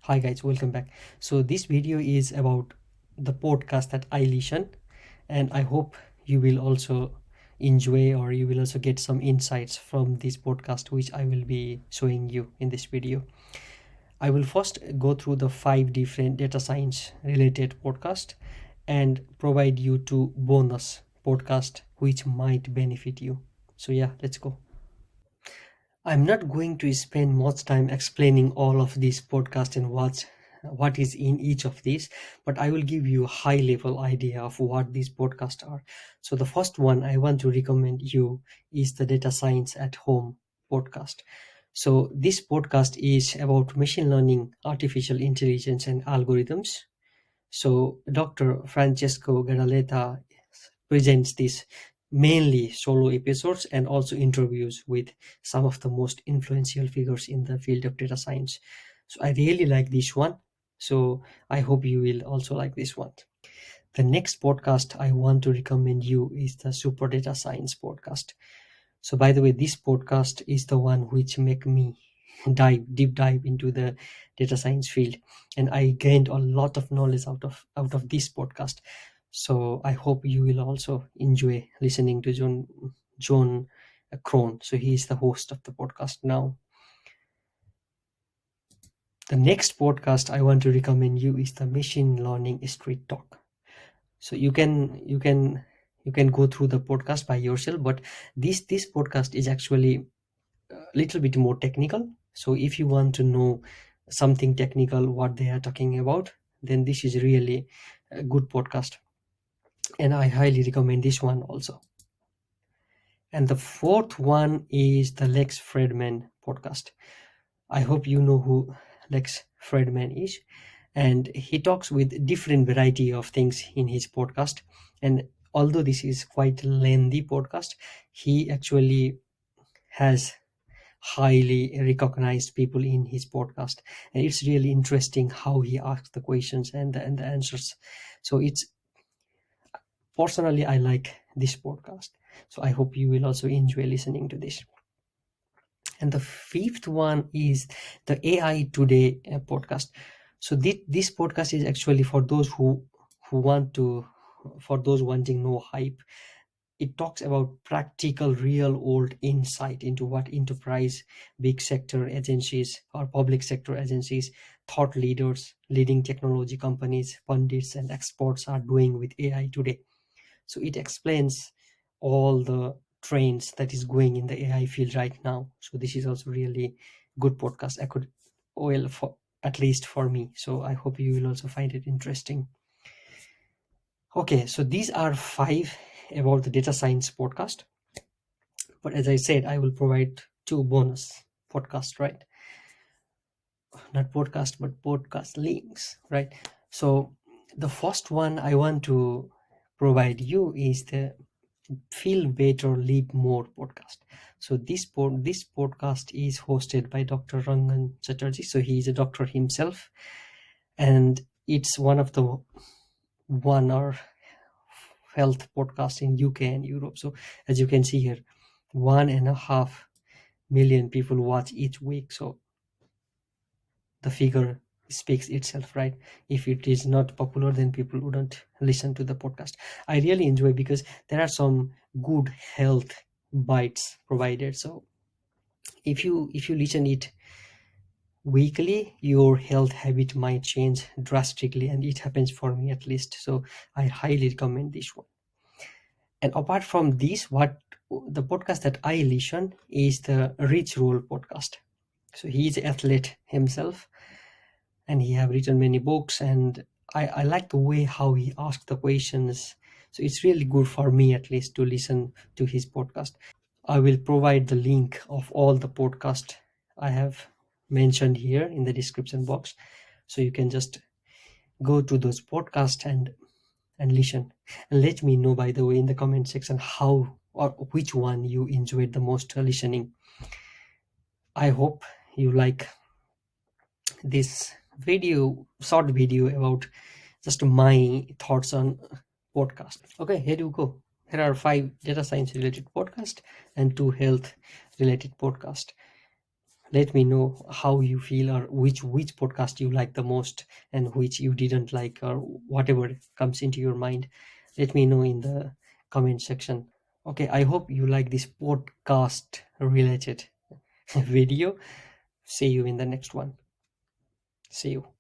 Hi guys, welcome back. So this video is about the podcast that I listen, and I hope you will also enjoy or you will also get some insights from this podcast which I will be showing you in this video. I will first go through the 5 different data science related podcast and provide you 2 bonus podcast which might benefit you. So yeah, let's go. I'm not going to spend much time explaining all of these podcasts and what is in each of these, but I will give you a high level idea of what these podcasts are. So the first one I want to recommend you is the Data Science at Home podcast. So this podcast is about machine learning, artificial intelligence, and algorithms. So Dr. Francesco Gadaleta presents this mainly solo episodes and also interviews with some of the most influential figures in the field of data science. So I really like this one. So I hope you will also like this one. The next podcast I want to recommend you is the Super Data Science podcast. So by the way, this podcast is the one which make me deep dive into the data science field, and I gained a lot of knowledge out of this podcast. So I hope you will also enjoy listening to John Crone. So he is the host of the podcast now. The next podcast I want to recommend you is the Machine Learning Street Talk. So you can go through the podcast by yourself, but this podcast is actually a little bit more technical. So if you want to know something technical what they are talking about, then this is really a good podcast, and I highly recommend this one also. And the fourth one is the Lex Fredman podcast. I hope you know who Lex Fredman is, and he talks with different variety of things in his podcast. And although this is quite lengthy podcast, he actually has highly recognized people in his podcast, and it's really interesting how he asks the questions and the answers. So it's personally I like this podcast, so I hope you will also enjoy listening to this. And the fifth one is the AI Today podcast. So this podcast is actually for those who want to, for those wanting no hype. It talks about practical real world insight into what enterprise, big sector agencies or public sector agencies, thought leaders, leading technology companies, pundits and experts are doing with AI today. So it explains all the trends that is going in the AI field right now. So this is also really good podcast. I could, well, for at least for me. So I hope you will also find it interesting. Okay, so these are 5 about the data science podcast. But as I said, I will provide 2 bonus podcast, right? Not podcast, but podcast links, right? So the first one I want to provide you is the Feel Better, Live More podcast. So this podcast is hosted by Dr. Rangan Chatterjee. So he is a doctor himself, and it's one of the one or health podcast in UK and Europe. So as you can see here, 1.5 million people watch each week. So the figure speaks itself, right? If it is not popular, then people wouldn't listen to the podcast. I really enjoy because there are some good health bites provided. So if you listen it weekly, your health habit might change drastically, and it happens for me at least. So I highly recommend this one. And apart from this, what the podcast that I listen is the Rich Roll podcast. So he is an athlete himself, and he have written many books, and I like the way how he asks the questions. So it's really good for me at least to listen to his podcast. I will provide the link of all the podcast I have mentioned here in the description box, so you can just go to those podcasts and listen, and let me know, by the way, in the comment section how or which one you enjoyed the most listening. I hope you like this short video about just my thoughts on podcast. Okay, here you go. Here are 5 data science related podcast and 2 health related podcast. let me know how you feel, or which podcast you like the most and which you didn't like, or whatever comes into your mind. Let me know in the comment section. Okay, I hope you like this podcast related video. See you in the next one. See you.